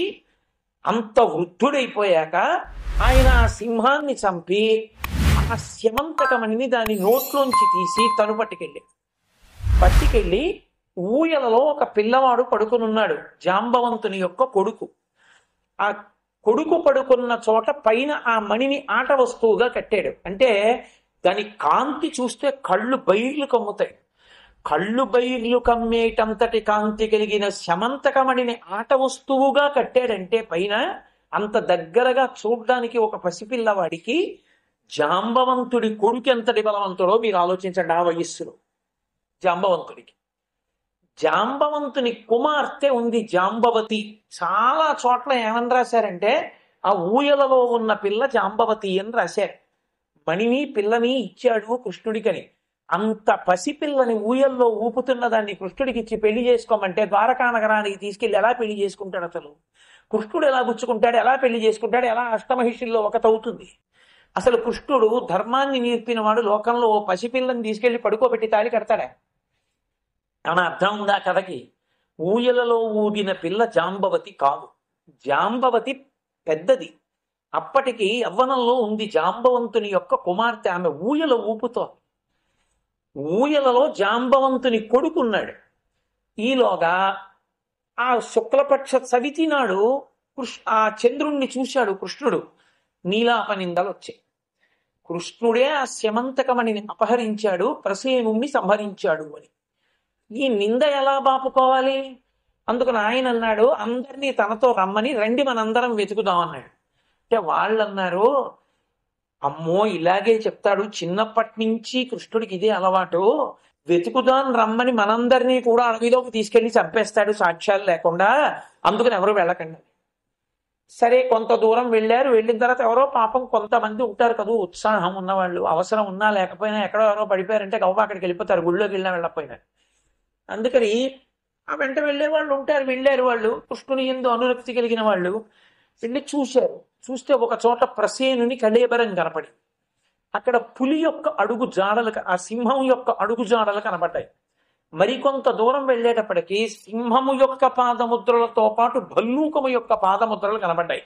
అంత వృద్ధుడైపోయాక ఆయన ఆ సింహాన్ని చంపి ఆ శమంతకమణిని దాని నోట్లోంచి తీసి తను పట్టుకెళ్ళి ఊయలలో ఒక పిల్లవాడు పడుకునున్నాడు, జాంబవంతుని యొక్క కొడుకు. ఆ కొడుకు పడుకున్న చోట పైన ఆ మణిని ఆట వస్తువుగా కట్టాడు. అంటే దాని కాంతి చూస్తే కళ్ళు బైర్లు కమ్ముతాయి. కళ్ళు బైర్లు కమ్మేటంతటి కాంతి కలిగిన శమంతకమణిని ఆట వస్తువుగా కట్టాడంటే పైన అంత దగ్గరగా చూడ్డానికి ఒక పసిపిల్లవాడికి జాంబవంతుడి కొడుకు ఎంతటి బలవంతుడో మీరు ఆలోచించండి. ఆ వయస్సులో జాంబవంతుని కుమార్తె ఉంది జాంబవతి. చాలా చోట్ల ఏమని రాశారంటే ఆ ఊయలలో ఉన్న పిల్ల జాంబవతి అని రాశారు. మణిని పిల్లని ఇచ్చాడు కృష్ణుడికని. అంత పసిపిల్లని ఊయల్లో ఊపుతున్న దాన్ని కృష్ణుడికి ఇచ్చి పెళ్లి చేసుకోమంటే ద్వారకా నగరానికి తీసుకెళ్లి ఎలా పెళ్లి చేసుకుంటాడు? అసలు కృష్ణుడు ఎలా గుచ్చుకుంటాడు, ఎలా పెళ్లి చేసుకుంటాడు, ఎలా అష్టమహిషుల్లో ఒకటవుతుంది? అసలు కృష్ణుడు ధర్మాన్ని నేర్పిన వాడు లోకంలో ఓ పసిపిల్లని తీసుకెళ్లి పడుకోబెట్టి తాళి కడతాడా? అని అర్థం ఉందా కథకి? ఊయలలో ఊగిన పిల్ల జాంబవతి కాదు. జాంబవతి పెద్దది, అప్పటికి యవ్వనంలో ఉంది. జాంబవంతుని యొక్క కుమార్తె, ఆమె ఊయల ఊపుతో, ఊయలలో జాంబవంతుని కొడుకున్నాడు. ఈలోగా ఆ శుక్లపక్ష చవితి నాడు ఆ చంద్రుణ్ణి చూశాడు కృష్ణుడు. నీలాపనిందలు వచ్చాయి. కృష్ణుడే ఆ స్యమంతకమణిని అపహరించాడు, ప్రసేనుణ్ణి సంహరించాడు అని. ఈ నింద ఎలా బాపుకోవాలి? అందుకని ఆయన అన్నాడు, అందరినీ తనతో రమ్మని, రండి మనందరం వెతుకుదాం అన్నాడు. అంటే వాళ్ళు అన్నారు, అమ్మో ఇలాగే చెప్తాడు, చిన్నప్పటి నుంచి కృష్ణుడికి ఇదే అలవాటు, వెతుకుదాం రమ్మని మనందరినీ కూడా అడవిలోకి తీసుకెళ్లి చంపేస్తాడు సాక్ష్యాలు లేకుండా, అందుకని ఎవరు వెళ్ళకండి. సరే కొంత దూరం వెళ్ళారు. వెళ్ళిన తర్వాత ఎవరో పాపం కొంతమంది ఉంటారు కదా ఉత్సాహం ఉన్నవాళ్ళు, అవసరం ఉన్నా లేకపోయినా ఎక్కడో ఎవరో పడిపోయారంటే గవ్వ అక్కడికి వెళ్ళిపోతారు, గుళ్ళోకి వెళ్ళినా వెళ్ళకపోయినా. అందుకని ఆ వెంట వెళ్ళే వాళ్ళు ఉంటారు. వెళ్ళారు వాళ్ళు, కృష్ణుని యందు అనురక్తి కలిగిన వాళ్ళు వెళ్ళి చూశారు. చూస్తే ఒక చోట ప్రసేనుని కళేబరం కనపడి, అక్కడ పులి యొక్క అడుగు జాడలు, ఆ సింహం యొక్క అడుగు జాడలు కనపడ్డాయి. మరికొంత దూరం వెళ్ళేటప్పటికీ సింహము యొక్క పాదముద్రలతో పాటు భల్లూకము యొక్క పాదముద్రలు కనపడ్డాయి.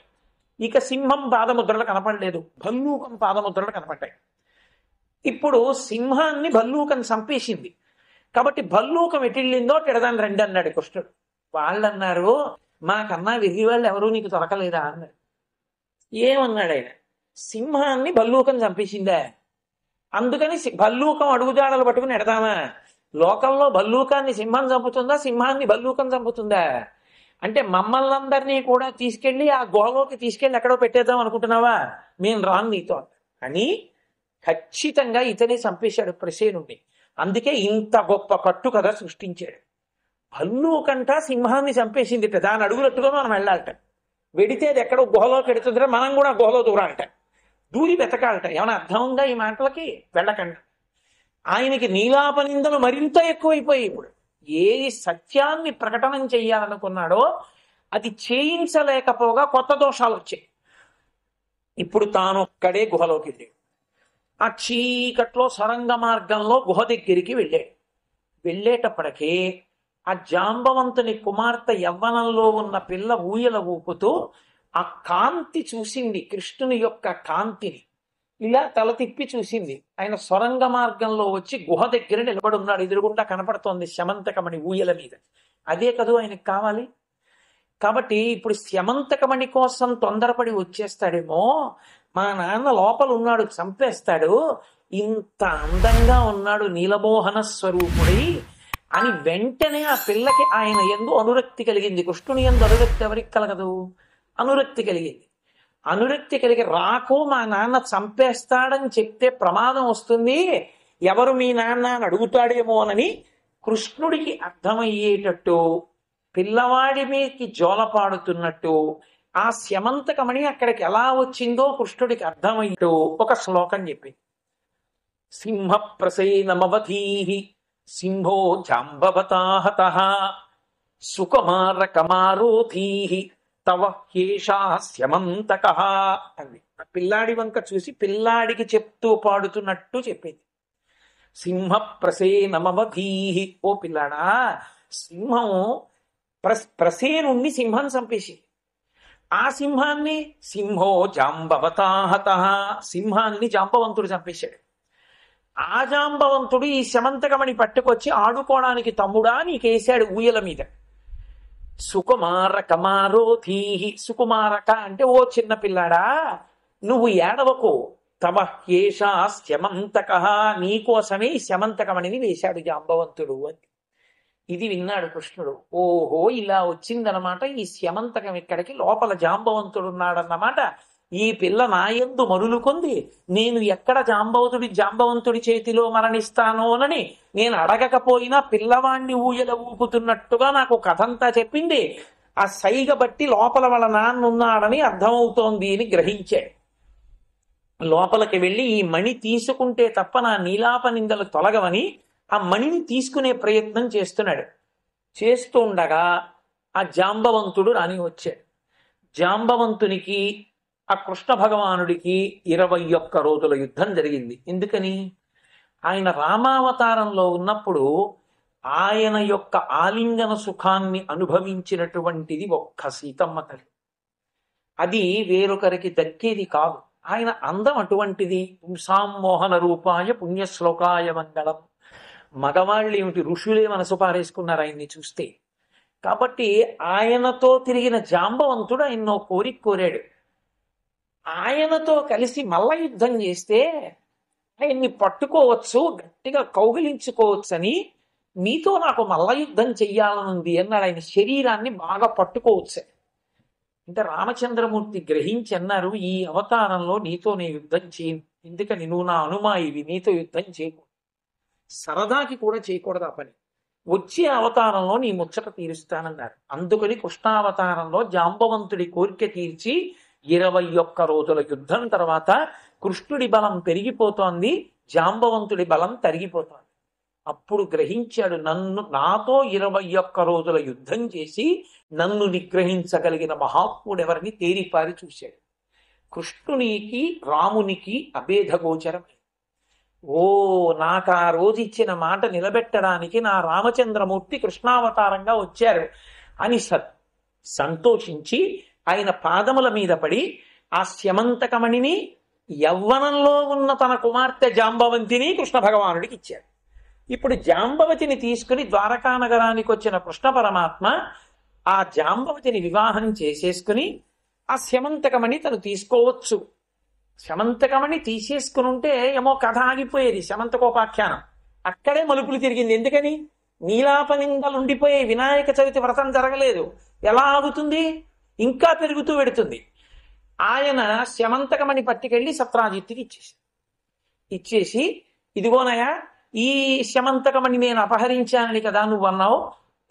ఇక సింహం పాదముద్రలు కనపడలేదు, భల్లూకం పాదముద్రలు కనపడ్డాయి. ఇప్పుడు సింహాన్ని భల్లూకం చంపేసింది కాబట్టి భల్లూకం ఎటిళ్ళిందో తిడదాన్ని రండి అన్నాడు కృష్ణుడు. వాళ్ళన్నారు, మాకన్నా వెర్రి వాళ్ళు ఎవరూ నీకు దొరకలేదా అన్నాడు. ఏమన్నాడు ఆయన, సింహాన్ని భల్లూకం చంపేసిందా, అందుకని భల్లూకం అడుగుజాడలు పట్టుకుని ఎడదామా? లోకంలో భల్లూకాన్ని సింహం చంపుతుందా, సింహాన్ని భల్లూకం చంపుతుందా? అంటే మమ్మల్ని అందరినీ కూడా తీసుకెళ్లి ఆ గుహలోకి తీసుకెళ్లి ఎక్కడో పెట్టేద్దాం అనుకుంటున్నావా? మేము రాను నీతో అని ఖచ్చితంగా ఇతనే చంపేశాడు ప్రసేనుణ్ణి. అందుకే ఇంత గొప్ప కట్టు కథ సృష్టించాడు. భల్లూకంట సింహాన్ని చంపేసింది, దాని అడుగులట్టుగా మనం వెళ్ళాలట. వెడితే అది ఎక్కడో గుహలోకి ఎడుతుందిరా, మనం కూడా గుహలో దూరాలట, దూరి వెతకాలట. ఏమైనా అర్థం ఉందా ఈ మాటలకి? వెళ్ళకండి. ఆయనకి నీలాపనిందలు మరింత ఎక్కువైపోయి, ఇప్పుడు ఏది సత్యాన్ని ప్రకటన చెయ్యాలనుకున్నాడో అది చేయించలేకపోగా కొత్త దోషాలు వచ్చాయి. ఇప్పుడు తానొక్కడే గుహలోకి వెళ్ళాడు. ఆ చీకట్లో సొరంగ మార్గంలో గుహ దగ్గరికి వెళ్ళాడు. వెళ్ళేటప్పటికీ ఆ జాంబవంతుని కుమార్తె యవ్వనంలో ఉన్న పిల్ల ఊయల ఊపుతూ ఆ కాంతి చూసింది, కృష్ణుని యొక్క కాంతిని. ఇలా తల తిప్పి చూసింది. ఆయన సొరంగ మార్గంలో వచ్చి గుహ దగ్గర నిలబడి ఉన్నాడు. ఎదురుగుండా కనపడుతోంది శమంతకమణి ఊయల మీద. అదే కదూ ఆయనకు కావాలి. కాబట్టి ఇప్పుడు శమంతకమణి కోసం తొందరపడి వచ్చేస్తాడేమో, మా నాన్న లోపల ఉన్నాడు చంపేస్తాడు, ఇంత అందంగా ఉన్నాడు నీలమోహన స్వరూపుడి అని వెంటనే ఆ పిల్లకి ఆయన యందు అనురక్తి కలిగింది. కృష్ణుని యందు అనురక్తి ఎవరికి కలగదు? అనురక్తి కలిగింది. అనురక్తి కలిగి రాకు, మా నాన్న చంపేస్తాడని చెప్తే ప్రమాదం వస్తుంది, ఎవరు మీ నాన్న అని అడుగుతాడేమోనని కృష్ణుడికి అర్థమయ్యేటట్టు, పిల్లవాడి మీదకి జోలపాడుతున్నట్టు ఆ శమంతకమణి అక్కడికి ఎలా వచ్చిందో కృష్ణుడికి అర్థమయ్యేట్టు ఒక శ్లోకం చెప్పింది. సింహ ప్రసేనమవధీః సింహో జాంబవతాహతః సుకుమార కమారోధీః తవ హ్యేషా శమంతకః అంది. ఆ పిల్లాడి వంక చూసి పిల్లాడికి చెప్తూ పాడుతున్నట్టు చెప్పింది. సింహ ప్రసేనమవధీః, ఓ పిల్లాడా, సింహం ప్రసేనుణ్ణి సింహం చంపేసింది. ఆ సింహాన్ని సింహో జాంబవతాహతః, సింహాన్ని జాంబవంతుడు చంపేశాడు. ఆ జాంబవంతుడు ఈ శమంతకమణి పట్టుకొచ్చి ఆడుకోవడానికి తమ్ముడా నీకేశాడు ఊయల మీద. సుకుమార కమారోధీః, సుకుమారక అంటే ఓ చిన్న పిల్లాడా నువ్వు ఏడవకు, తవ హ్యేషా శమంతకః, నీకోసమే ఈ శమంతకమణిని వేశాడు జాంబవంతుడు అని. ఇది విన్నాడు కృష్ణుడు. ఓహో ఇలా వచ్చిందనమాట ఈ శమంతకం, ఇక్కడికి లోపల జాంబవంతుడున్నాడన్నమాట. ఈ పిల్ల నాయందు మరులు కొంది, నేను ఎక్కడ జాంబవంతుడి చేతిలో మరణిస్తానోనని నేను అడగకపోయినా పిల్లవాణ్ణి ఊయల ఊపుతున్నట్టుగా నాకు కథంతా చెప్పింది. ఆ సైగ బట్టి లోపల వాళ్ళ నాన్న ఉన్నాడని అర్థమవుతోంది అని గ్రహించాడు. లోపలికి వెళ్ళి ఈ మణి తీసుకుంటే తప్ప నా నీలాప నిందలు తొలగవని ఆ మణిని తీసుకునే ప్రయత్నం చేస్తున్నాడు. చేస్తూ ఉండగా ఆ జాంబవంతుడు రాని వచ్చాడు. జాంబవంతునికి ఆ కృష్ణ భగవానుడికి 21 రోజుల యుద్ధం జరిగింది. ఎందుకని? ఆయన రామావతారంలో ఉన్నప్పుడు ఆయన యొక్క ఆలింగన సుఖాన్ని అనుభవించినటువంటిది ఒక్క సీతమ్మ తల్లి. అది వేరొకరికి దక్కేది కాదు. ఆయన అందం అటువంటిది. పుంసామోహన రూపాయ పుణ్యశ్లోకాయ మంగళం. మగవాళ్ళు ఏమిటి, ఋషులే మనసు పారేసుకున్నారు ఆయన్ని చూస్తే. కాబట్టి ఆయనతో తిరిగిన జాంబవంతుడు ఆయన్నో కోరిక కోరాడు. ఆయనతో కలిసి మల్ల యుద్ధం చేస్తే ఆయన్ని పట్టుకోవచ్చు, గట్టిగా కౌగిలించుకోవచ్చు అని, మీతో నాకు మల్ల యుద్ధం చెయ్యాలనుంది అన్నాడు. ఆయన శరీరాన్ని బాగా పట్టుకోవచ్చు అంటే రామచంద్రమూర్తి గ్రహించి అన్నారు, ఈ అవతారంలో నీతో నేను యుద్ధం చేయను. ఎందుకని, నువ్వు నా అనుమాయివి, నీతో యుద్ధం చేయకూడదు, సరదాకి కూడా చేయకూడదు ఆ పని. వచ్చే అవతారంలో నీ ముచ్చట తీరుస్తానన్నారు. అందుకని కృష్ణావతారంలో జాంబవంతుడి కోరిక తీర్చి 21 రోజుల యుద్ధం తర్వాత కృష్ణుడి బలం పెరిగిపోతోంది, జాంబవంతుడి బలం తరిగిపోతోంది. అప్పుడు గ్రహించాడు, నాతో 21 రోజుల యుద్ధం చేసి నన్ను నిగ్రహించగలిగిన మహాత్ముడు ఎవరిని తేరిపారి చూశాడు. కృష్ణునికి రామునికి అభేద గోచరమే. ఓ, నాకు ఆ రోజు ఇచ్చిన మాట నిలబెట్టడానికి నా రామచంద్రమూర్తి కృష్ణావతారంగా వచ్చారు అని సంతోషించి ఆయన పాదముల మీద పడి ఆ స్యమంతకమణిని యవ్వనంలో ఉన్న తన కుమార్తె జాంబవంతిని కృష్ణ భగవానుడికి ఇచ్చారు. ఇప్పుడు జాంబవతిని తీసుకుని ద్వారకా నగరానికి వచ్చిన కృష్ణ పరమాత్మ ఆ జాంబవతిని వివాహం చేసేసుకుని ఆ స్యమంతకమణి తను తీసుకోవచ్చు. శమంతకమణి తీసేసుకుని ఉంటే ఏమో కథ ఆగిపోయేది, శమంతకోపాఖ్యానం అక్కడే మలుపులు తిరిగింది. ఎందుకని, నీలాపనిందలుండిపోయే వినాయక చవితి వ్రతం జరగలేదు, ఎలా ఆగుతుంది, ఇంకా పెరుగుతూ పెడుతుంది. ఆయన శమంతకమణి పట్టుకెళ్ళి సత్రాజిత్తుకి ఇచ్చేసి ఇదిగోనయా, ఈ శమంతకమణి నేను అపహరించానని కదా నువ్వు అన్నావు,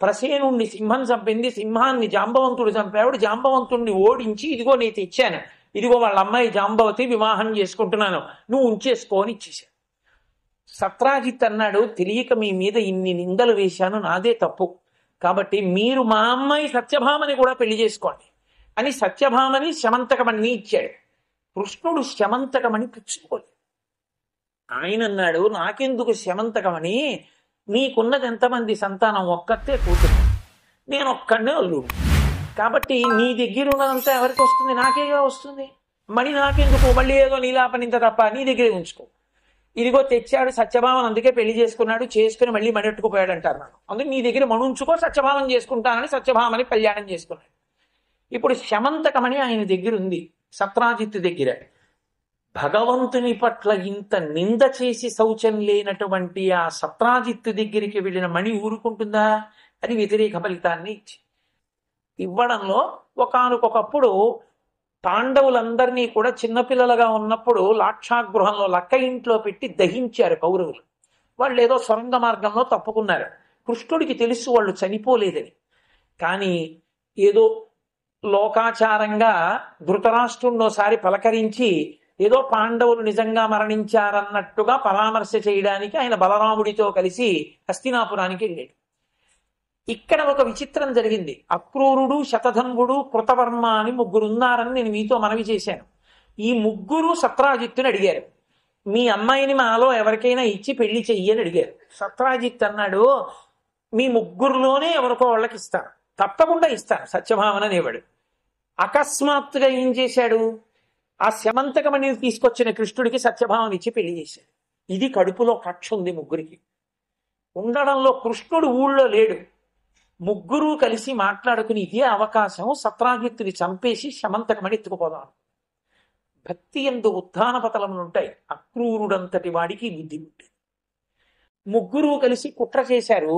ప్రసేనుణ్ణి సింహం చంపింది, సింహాన్ని జాంబవంతుడు చంపాడు, జాంబవంతుణ్ణి ఓడించి ఇదిగో నేను తెచ్చాను, ఇదిగో వాళ్ళ అమ్మాయి జాంబవతి వివాహం చేసుకుంటున్నాను, నువ్వు ఉంచేసుకోని ఇచ్చేశాను. సత్రాజిత్ అన్నాడు, తెలియక మీ మీద ఇన్ని నిందలు వేశాను, నాదే తప్పు, కాబట్టి మీరు మా అమ్మాయి సత్యభామని కూడా పెళ్లి చేసుకోండి అని సత్యభామని శమంతకమణి ఇచ్చాడు. కృష్ణుడు శమంతకమణి పుచ్చుకోలేదు. ఆయన అన్నాడు, నాకెందుకు శమంతకమణి, నీకున్నది ఎంతమంది సంతానం, ఒక్కతే కూతురు, నేను ఒక్కడే అల్లుడు, కాబట్టి నీ దగ్గర ఉన్నదంతా ఎవరికి వస్తుంది, నాకేగా వస్తుంది, మణి నాకెందుకు, మళ్ళీ ఏదో నీలాపనింత తప్ప నీ దగ్గరే ఉంచుకో. ఇదిగో తెచ్చాడు సత్యభామను, అందుకే పెళ్లి చేసుకున్నాడు, చేసుకుని మళ్ళీ మడెట్టుకుపోయాడు అంటారు నాకు, అందుకు నీ దగ్గర మణి ఉంచుకో, సత్యభామం చేసుకుంటానని సత్యభామని కళ్యాణం చేసుకున్నాడు. ఇప్పుడు శమంతకమణి ఆయన దగ్గర ఉంది, సత్రాజిత్తు దగ్గర. భగవంతుని పట్ల ఇంత నింద చేసి శౌచం లేనటువంటి ఆ సత్రాజిత్తు దగ్గరికి వెళ్ళిన మణి ఊరుకుంటుందా? అది వ్యతిరేక ఫలితాన్ని ఇవ్వడంలో ఒకానొకప్పుడు పాండవులందరినీ కూడా చిన్నపిల్లలుగా ఉన్నప్పుడు లాక్షాగృహంలో లక్క ఇంట్లో పెట్టి దహించారు కౌరవులు. వాళ్ళు ఏదో సొరంగ మార్గంలో తప్పుకున్నారు. కృష్ణుడికి తెలుసు వాళ్ళు చనిపోలేదని, కానీ ఏదో లోకాచారంగా ధృతరాష్ట్రుణ్ణోసారి పలకరించి ఏదో పాండవులు నిజంగా మరణించారన్నట్టుగా పరామర్శ చేయడానికి ఆయన బలరాముడితో కలిసి హస్తినాపురానికి వెళ్ళాడు. ఇక్కడ ఒక విచిత్రం జరిగింది. అక్రూరుడు, శతధన్వుడు, కృతవర్మ అని ముగ్గురు ఉన్నారని నేను మీతో మనవి చేశాను. ఈ ముగ్గురు సత్రాజిత్తుని అడిగారు, మీ అమ్మాయిని మాలో ఎవరికైనా ఇచ్చి పెళ్లి చెయ్యి అని అడిగారు. సత్రాజిత్ అన్నాడు, మీ ముగ్గురులోనే ఎవరికో వాళ్ళకి ఇస్తాను, తప్పకుండా ఇస్తాను సత్యభామన అనేవాడు. అకస్మాత్తుగా ఏం చేశాడు, ఆ శమంతకమణి తీసుకొచ్చిన కృష్ణుడికి సత్యభామని ఇచ్చి పెళ్లి చేశాడు. ఇది కడుపులో కక్ష ఉంది ముగ్గురికి ఉండడంలో. కృష్ణుడు ఊళ్ళో లేడు. ముగ్గురు కలిసి మాట్లాడుకుని ఇదే అవకాశం, సత్రాజిత్తుని చంపేసి శమంతకమణి ఎత్తుకుపోదాం. భక్తి ఎందు ఉత్థాన పతలములుంటాయి. అక్రూరుడంతటి వాడికి బుద్ధి పుట్టింది. ముగ్గురు కలిసి కుట్ర చేశారు,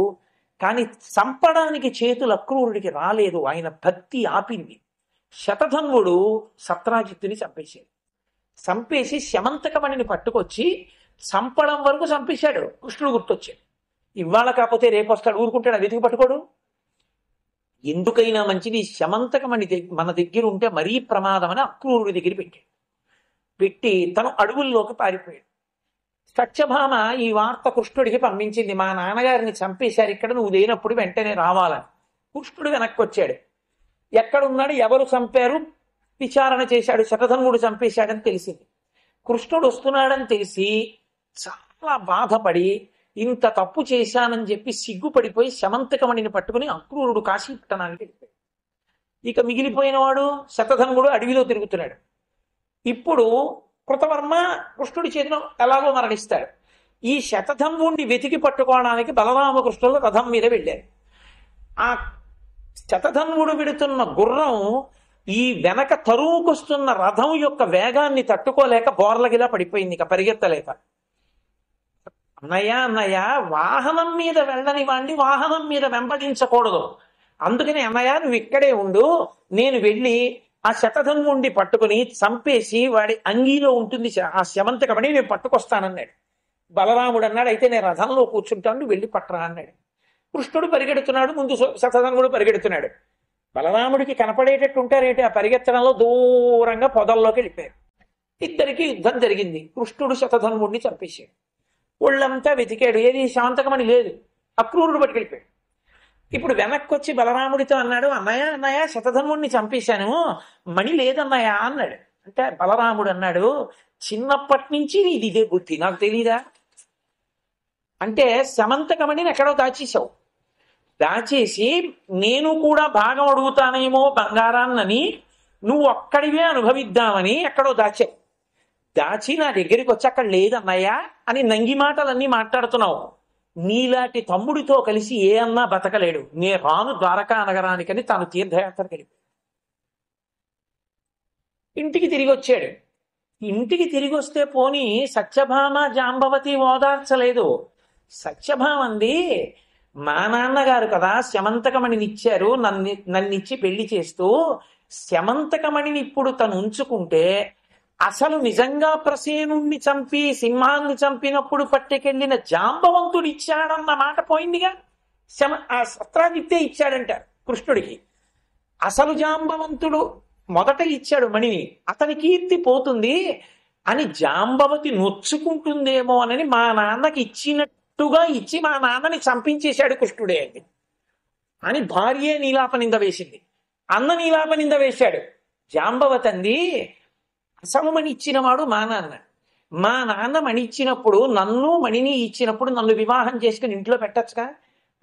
కానీ చంపడానికి చేతులు అక్రూరుడికి రాలేదు, ఆయన భక్తి ఆపింది. శతధన్వుడు సత్రాజిత్తుని చంపేశాడు. చంపేసి శమంతకమణిని పట్టుకొచ్చి చంపడం వరకు చంపేశాడు. కృష్ణుడు గుర్తొచ్చాడు. ఇవాళ కాకపోతే రేపు వస్తాడు, ఊరుకుంటాడు, వెతికి పట్టుకోడు. ఎందుకైనా మంచిది శమంతకమణి మన దగ్గర ఉంటే మరీ ప్రమాదం అని అక్రూరుడి దగ్గర పెట్టి తను అడవుల్లోకి పారిపోయాడు. సత్యభామ ఈ వార్త కృష్ణుడికి పంపించింది, మా నాన్నగారిని చంపేశారు ఇక్కడ, నువ్వు లేనప్పుడు వెంటనే రావాలని. కృష్ణుడు వెనక్కి వచ్చాడు. ఎక్కడున్నాడు, ఎవరు చంపారు విచారణ చేశాడు. శతధన్వుడు చంపేశాడని తెలిసింది. కృష్ణుడు వస్తున్నాడని తెలిసి చాలా బాధపడి ఇంత తప్పు చేశానని చెప్పి సిగ్గుపడిపోయి శమంతకమణిని పట్టుకుని అక్రూరుడు కాశీపట్టణానికి వెళ్ళిపోయాడు. ఇక మిగిలిపోయిన వాడు శతధన్వుడు అడవిలో తిరుగుతున్నాడు. ఇప్పుడు కృతవర్మ కృష్ణుడి చేతిలో ఎలాగో మరణిస్తాడు. ఈ శతధన్వుణ్ణి వెతికి పట్టుకోవడానికి బలరామకృష్ణులు రథం మీద వెళ్ళారు. ఆ శతధన్వుడు విడుతున్న గుర్రం ఈ వెనక తరువుకొస్తున్న రథం యొక్క వేగాన్ని తట్టుకోలేక బోర్లగిలా పడిపోయింది, ఇక పరిగెత్తలేక. అన్నయ్య అన్నయ్య, వాహనం మీద వెళ్ళని వాడిని వాహనం మీద వెంబడించకూడదు, అందుకని అన్నయ్య నువ్వు ఇక్కడే ఉండు, నేను వెళ్ళి ఆ శతధన్వుణ్ణి పట్టుకుని చంపేసి వాడి అంగీలో ఉంటుంది ఆ శమంతకమణి, నేను పట్టుకొస్తానన్నాడు. బలరాముడు అన్నాడు, అయితే నేను రథంలో కూర్చుంటాను, నువ్వు వెళ్ళి పట్టరా అన్నాడు. కృష్ణుడు పరిగెడుతున్నాడు, ముందు శతధన్వుడు పరిగెడుతున్నాడు. బలరాముడికి కనపడేటట్టు ఉంటారేంటి, ఆ పరిగెత్తడంలో దూరంగా పొదల్లోకి వెళ్ళిపోయారు. ఇద్దరికి యుద్ధం జరిగింది. కృష్ణుడు శతధన్వుడిని చంపేశాడు. ఒళ్ళంతా వెతికాడు, ఏది శాంతకమని లేదు. అక్రూరుడు పట్టుకెళ్ళిపోయాడు. ఇప్పుడు వెనక్కి వచ్చి బలరాముడితో అన్నాడు, అన్నయ్య అన్నయ్య శతధన్వుడిని చంపేశాను, మణి లేదన్నయ్య అన్నాడు. అంటే బలరాముడు అన్నాడు, చిన్నప్పటి నుంచి నీది ఇదే బుద్ధి, నాకు తెలీదా? అంటే శమంతకమణిని ఎక్కడో దాచేశావు, దాచేసి నేను కూడా భాగం అడుగుతానేమో బంగారాన్నని నువ్వు అక్కడివే అనుభవిద్దామని ఎక్కడో దాచావు. దాచి నా దగ్గరికి వచ్చి అక్కడ లేదన్నయ్యా అని నంగి మాటలన్నీ మాట్లాడుతున్నావు. నీలాంటి తమ్ముడితో కలిసి ఏ అన్నా బతకలేడు, నే రాను ద్వారకా నగరానికని తాను తీర్థయాత్రకు వెళ్ళిపోయాడు. ఇంటికి తిరిగి వచ్చాడు. ఇంటికి తిరిగి వస్తే పోని సత్యభామ జాంబవతి ఓదార్చలేదు. సత్యభామంది, మా నాన్నగారు కదా శమంతకమణిని ఇచ్చారు, నన్నిచ్చి పెళ్లి చేస్తూ, శమంతకమణిని ఇప్పుడు తను ఉంచుకుంటే అసలు నిజంగా ప్రసేనుణ్ణి చంపి సింహాన్ని చంపినప్పుడు పట్టుకెళ్లిన జాంబవంతుడు ఇచ్చాడన్న మాట పోయిందిగా. ఆ సత్రాజిత్తే ఇచ్చాడంటారు కృష్ణుడికి. అసలు జాంబవంతుడు మొదట ఇచ్చాడు మణిని, అతని కీర్తి పోతుంది అని జాంబవతి నొచ్చుకుంటుందేమో అని మా నాన్నకి ఇచ్చినట్టుగా ఇచ్చి మా నాన్నని చంపించేశాడు కృష్ణుడే అని భార్యే నీలాపనింద వేసింది. అన్న నీలాపనింద వేశాడు. జాంబవతి అంది, అసలు మణి ఇచ్చినవాడు మా నాన్న, మా నాన్న మణి ఇచ్చినప్పుడు నన్ను మణిని ఇచ్చినప్పుడు నన్ను వివాహం చేసుకుని ఇంట్లో పెట్టచ్చుగా,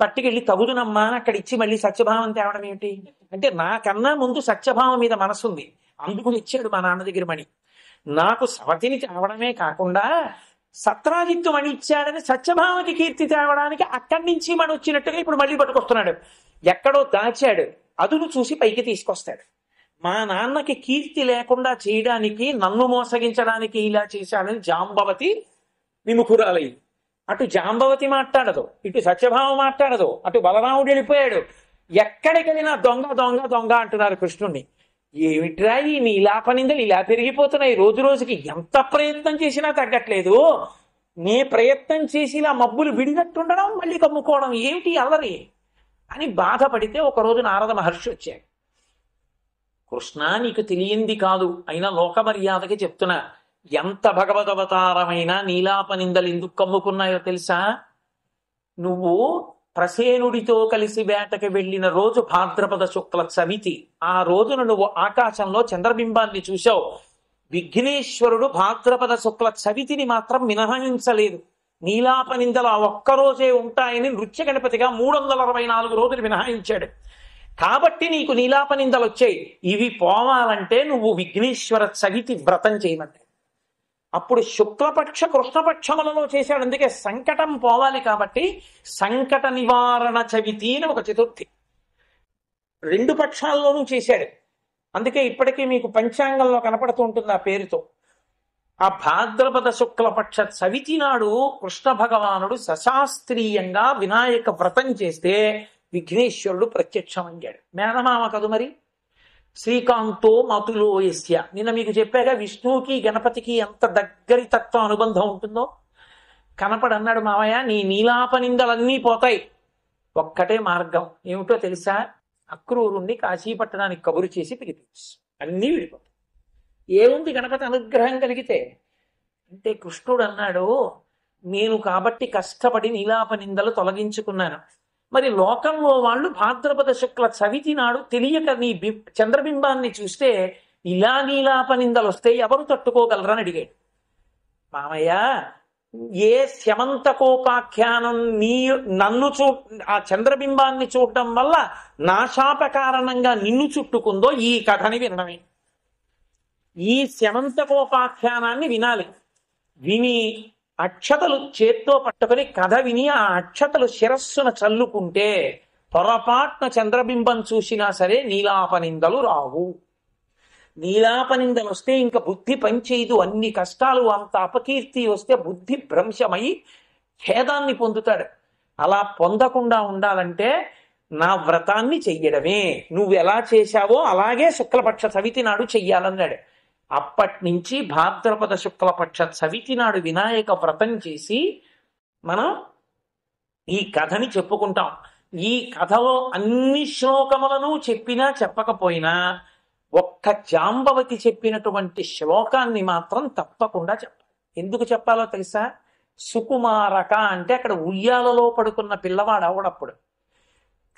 పట్టుకెళ్ళి తగుదునమ్మా అని అక్కడ ఇచ్చి మళ్ళీ సత్యభావం తేవడం ఏమిటి అంటే, నాకన్నా ముందు సత్యభావం మీద మనసుంది, అందుకు ఇచ్చాడు మా నాన్న దగ్గర మణి. నాకు సవతిని తేవడమే కాకుండా సత్రాజిత్తు మణి ఇచ్చాడని సత్యభామకి కీర్తి తేవడానికి అక్కడి నుంచి మణి వచ్చినట్టుగా ఇప్పుడు మళ్ళీ పట్టుకొస్తున్నాడు. ఎక్కడో దాచాడు, అదును చూసి పైకి తీసుకొస్తాడు. మా నాన్నకి కీర్తి లేకుండా చేయడానికి, నన్ను మోసగించడానికి ఇలా చేశాడని జాంబవతి విముఖురాలయ్యింది. అటు జాంబవతి మాట్లాడదు, ఇటు సత్యభామ మాట్లాడదు, అటు బలరాముడు వెళ్ళిపోయాడు. ఎక్కడికెళ్ళినా దొంగ దొంగ దొంగ అంటున్నారు కృష్ణుణ్ణి. ఏమిట్రా ఈ నీలాపనిందలు ఇలా పెరిగిపోతున్నాయి, రోజు రోజుకి ఎంత ప్రయత్నం చేసినా తగ్గట్లేదు, నే ప్రయత్నం చేసి ఇలా మబ్బులు విడిగట్టుండడం మళ్ళీ కమ్ముకోవడం ఏమిటి అల్లరి అని బాధపడితే ఒకరోజు నారద మహర్షి వచ్చాడు. కృష్ణ, నీకు తెలియంది కాదు, అయినా లోక మర్యాదకి చెప్తున్నా, ఎంత భగవదవతారమైనా నీలాపనిందలు ఎందుకు కమ్ముకున్నాయో తెలుసా? నువ్వు ప్రసేనుడితో కలిసి వేటకి వెళ్ళిన రోజు భాద్రపద శుక్ల చవితి, ఆ రోజున నువ్వు ఆకాశంలో చంద్రబింబాన్ని చూశావు. విఘ్నేశ్వరుడు భాద్రపద శుక్ల చవితిని మాత్రం మినహాయించలేదు. నీలాపనిందలు ఆ ఒక్కరోజే ఉంటాయని నృత్య గణపతిగా 364 రోజులు మినహాయించాడు. కాబట్టి నీకు నీలాపనిందలు వచ్చాయి. ఇవి పోవాలంటే నువ్వు విఘ్నేశ్వర చవితి వ్రతం చేయమంటే, అప్పుడు శుక్లపక్ష కృష్ణపక్షములలో చేశాడు. అందుకే సంకటం పోవాలి కాబట్టి సంకట నివారణ చవితి అని ఒక చతుర్థి 2 పక్షాల్లోనూ చేశాడు. అందుకే ఇప్పటికీ మీకు పంచాంగంలో కనపడుతూ ఉంటుంది ఆ పేరుతో. ఆ భాద్రపద శుక్లపక్ష చవితి నాడు కృష్ణ భగవానుడు సశాస్త్రీయంగా వినాయక వ్రతం చేస్తే విఘ్నేశ్వరుడు ప్రత్యక్షమయ్యాడు. మేనమామ కదు మరి. శ్రీకాంతో మతులో యస్య, నిన్న మీకు చెప్పాగా విష్ణువుకి గణపతికి ఎంత దగ్గరి తత్వ అనుబంధం ఉంటుందో. కనపడన్నాడు, మావయ్య నీ నీలాపనిందలన్నీ పోతాయి, ఒక్కటే మార్గం ఏమిటో తెలుసా? అక్రూరుణ్ణి కాశీపట్టణానికి కబురు చేసి పిలిపించు, అన్నీ విడిపోతాయి. ఏముంది గణపతి అనుగ్రహం కలిగితే అంటే. కృష్ణుడు అన్నాడు, నేను కాబట్టి కష్టపడి నీలాపనిందలు తొలగించుకున్నాను. మరి లోకంలో వాళ్ళు భాద్రపద శుక్ల చవితి నాడు తెలియక నీ చంద్రబింబాన్ని చూస్తే ఇలా నీలాపనిందలు వస్తే ఎవరు తట్టుకోగలరని అడిగాడు. మామయ్య, ఏ స్యమంతకోపాఖ్యానం నన్ను ఆ చంద్రబింబాన్ని చూడటం వల్ల నా శాప కారణంగా నిన్ను చుట్టుకుందో ఈ కథని వినడమే. ఈ స్యమంతకోపాఖ్యానాన్ని వినాలి. విని అక్షతలు చేత్తో పట్టుకొని కథ విని ఆ అక్షతలు శిరస్సున చల్లుకుంటే పొరపాటున చంద్రబింబం చూసినా సరే నీలాపనిందలు రావు. నీలాపనిందలు వస్తే ఇంకా బుద్ధి పనిచేయదు. అన్ని కష్టాలు, అంత అపకీర్తి వస్తే బుద్ధి భ్రంశమై ఖేదాన్ని పొందుతాడు. అలా పొందకుండా ఉండాలంటే నా వ్రతాన్ని చెయ్యడమే. నువ్వు ఎలా చేశావో అలాగే శుక్లపక్ష చవితి నాడు చెయ్యాలన్నాడు. అప్పటి నుంచి భాద్రపద శుక్లపక్ష చవితి నాడు వినాయక వ్రతం చేసి మనం ఈ కథని చెప్పుకుంటాం. ఈ కథలో అన్ని శ్లోకములను చెప్పినా చెప్పకపోయినా ఒక్క జాంబవతి చెప్పినటువంటి శ్లోకాన్ని మాత్రం తప్పకుండా చెప్పాలి. ఎందుకు చెప్పాలో తెలుసా? సుకుమారక అంటే అక్కడ ఉయ్యాలలో పడుకున్న పిల్లవాడు అవడప్పుడు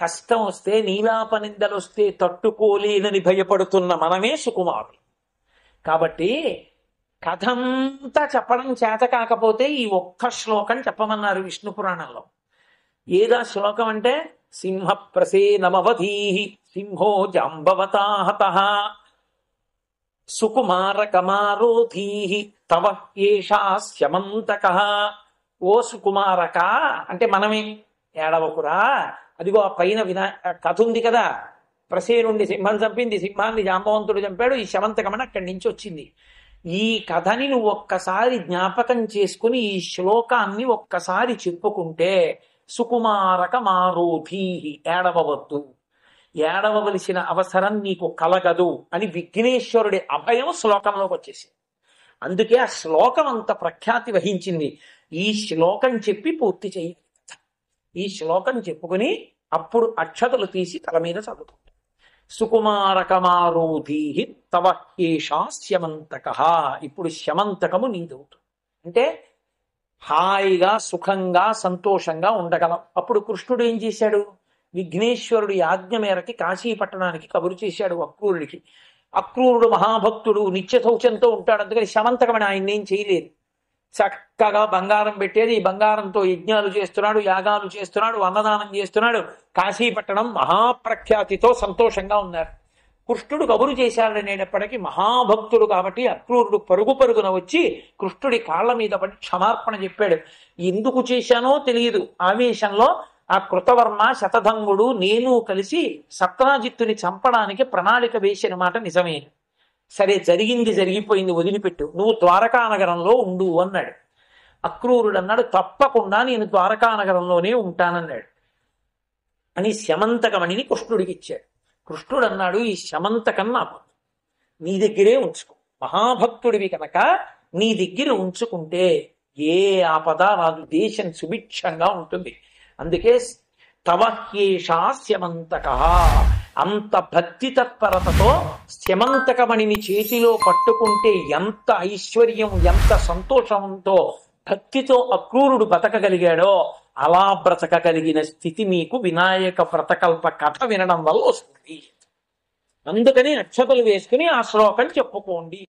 కష్టం వస్తే, నీలాపనిందలు వస్తే తట్టుకోలేనని భయపడుతున్న మనమే సుకుమారులు. కాబట్టి కథంతా చెప్పడం చేత కాకపోతే ఈ ఒక్క శ్లోకం చెప్పమన్నారు విష్ణు పురాణంలో. ఏదా శ్లోకం అంటే సింహ ప్రసేనమవధీ సింహో జాంబవతాహత సుకుమారకమారోధీ తవ ఏషాస్యమంతక. ఓ సుకుమారక అంటే మనమే, ఏడవకురా. అదిగో ఆ పైన కథ ఉంది కదా, ప్రసేనుండి సింహం చంపింది, సింహాన్ని జాంబవంతుడు చంపాడు, ఈ శమంతకమని అక్కడి నుంచి వచ్చింది. ఈ కథని నువ్వు ఒక్కసారి జ్ఞాపకం చేసుకుని ఈ శ్లోకాన్ని ఒక్కసారి చెప్పుకుంటే సుకుమారక మారోధీ, ఏడవవద్దు, ఏడవవలసిన అవసరం నీకు కలగదు అని విఘ్నేశ్వరుడి అభయం శ్లోకంలోకి వచ్చేసింది. అందుకే ఆ శ్లోకం అంత ప్రఖ్యాతి వహించింది. ఈ శ్లోకం చెప్పి పూర్తి చేయాలి. ఈ శ్లోకం చెప్పుకుని అప్పుడు అక్షతలు తీసి తల మీద చదువుకుంటాం. సుకుమారకమారోధీ తవ ఏషా శమంతక. ఇప్పుడు శమంతకము నీదవుతుంది. అంటే హాయిగా సుఖంగా సంతోషంగా ఉండగలం. అప్పుడు కృష్ణుడు ఏం చేశాడు? విఘ్నేశ్వరుడి ఆజ్ఞ మేరకి కాశీ పట్టణానికి కబురు చేశాడు అక్రూరుడికి. అక్రూరుడు మహాభక్తుడు, నిత్య శౌచంతో ఉంటాడు. అందుకని శమంతకమని ఆయన ఏం చేయలేదు. చక్కగా బంగారం పెట్టేది, ఈ బంగారంతో యజ్ఞాలు చేస్తున్నాడు, యాగాలు చేస్తున్నాడు, అన్నదానం చేస్తున్నాడు. కాశీ పట్టణం మహాప్రఖ్యాతితో సంతోషంగా ఉన్నారు. కృష్ణుడు కబురు చేశాడనేటప్పటికీ మహాభక్తుడు కాబట్టి అక్రూరుడు పరుగు పరుగున వచ్చి కృష్ణుడి కాళ్ల మీద పడి క్షమార్పణ చెప్పాడు. ఎందుకు చేశానో తెలియదు, ఆవేశంలో ఆ కృతవర్మ శతధంగుడు నేను కలిసి సత్రాజిత్తుని చంపడానికి ప్రణాళిక వేసిన మాట నిజమే. సరే, జరిగింది జరిగిపోయింది, వదిలిపెట్టు, నువ్వు ద్వారకా నగరంలో ఉండు అన్నాడు. అక్రూరుడు అన్నాడు, తప్పకుండా నేను ద్వారకా నగరంలోనే ఉంటానన్నాడు. అని శమంతకమణిని కృష్ణుడికి ఇచ్చాడు. కృష్ణుడు అన్నాడు, ఈ శమంతకం నాకు నీ దగ్గరే ఉంచుకో, మహాభక్తుడివి కనుక నీ దగ్గర ఉంచుకుంటే ఏ ఆపద రాదు, దేశం సుభిక్షంగా ఉంటుంది. అందుకే తవ హ్యేషా శమంతక. అంత భక్తి తత్పరతతో శమంతకమణిని చేతిలో పట్టుకుంటే ఎంత ఐశ్వర్యం, ఎంత సంతోషంతో భక్తితో అక్రూరుడు బతకగలిగాడో అలా బ్రతకగలిగిన స్థితి మీకు వినాయక వ్రతకల్ప కథ వినడం వల్ల వస్తుంది. అందుకని అక్షతలు వేసుకుని ఆ శ్లోకం చెప్పుకోండి.